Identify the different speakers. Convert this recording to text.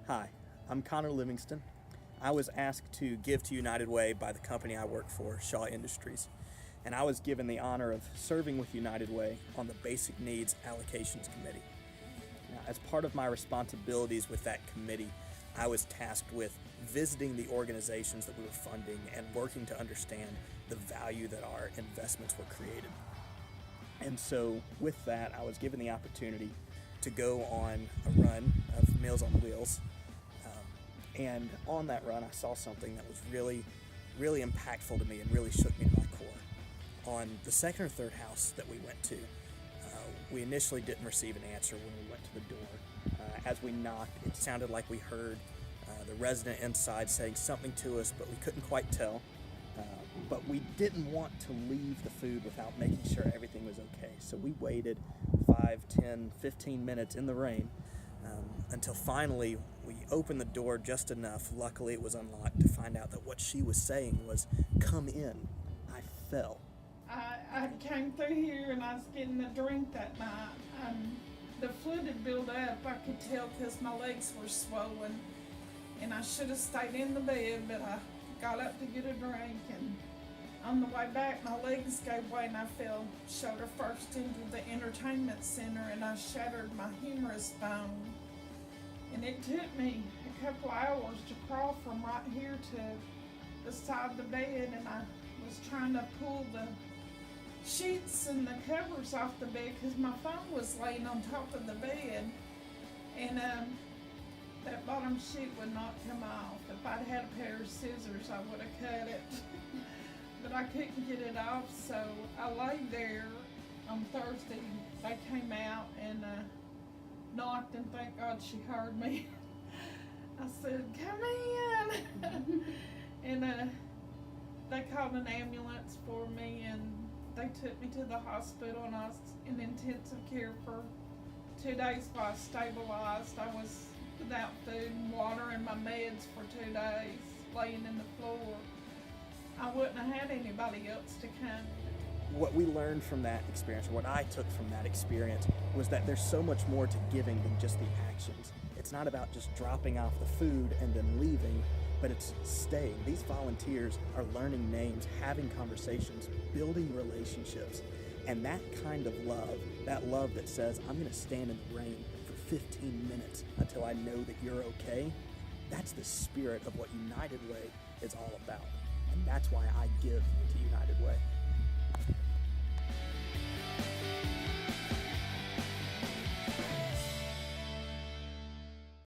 Speaker 1: Hi, I'm Connor Livingston. I was asked to give to United Way by the company I work for, Shaw Industries, and I was given the honor of serving with United Way on the Basic Needs Allocations Committee. Now, as part of my responsibilities with that committee, I was tasked with visiting the organizations that we were funding and working to understand the value that our investments were created. And so with that, I was given the opportunity to go on a run of Meals on Wheels. And on that run, I saw something that was really impactful to me and really shook me to my core. On the second or third house that we went to, we initially didn't receive an answer when we went to the door. As we knocked, it sounded like we heard the resident inside saying something to us, but we couldn't quite tell. But we didn't want to leave the food without making sure everything was okay. So we waited 5, 10, 15 minutes in the rain until finally we opened the door just enough. Luckily it was unlocked to find out that what she was saying was, "Come in." I fell.
Speaker 2: I came through here and I was getting a drink that night. The fluid had built up, I could tell, because my legs were swollen. And I should have stayed in the bed, but I got up to get a drink, and on the way back my legs gave way and I fell shoulder first into the entertainment center, and I shattered my humerus bone. And it took me a couple hours to crawl from right here to the side of the bed, and I was trying to pull the sheets and the covers off the bed because my phone was laying on top of the bed, and that bottom sheet would not come off. If I'd had a pair of scissors, I would have cut it. But I couldn't get it off, so I laid there. On Thursday, they came out and knocked, and thank God she heard me. I said, "Come in." And they called an ambulance for me, and they took me to the hospital, and I was in intensive care for 2 days while I stabilized. I was without food and water and my meds for 2 days, laying in the floor. I wouldn't have had anybody else to come.
Speaker 1: What we learned from that experience, or what I took from that experience, was that there's so much more to giving than just the actions. It's not about just dropping off the food and then leaving, but it's staying. These volunteers are learning names, having conversations, building relationships. And that kind of love, that love that says, "I'm going to stand in the rain for 15 minutes until I know that you're okay," that's the spirit of what United Way is all about. And that's why I give to United Way.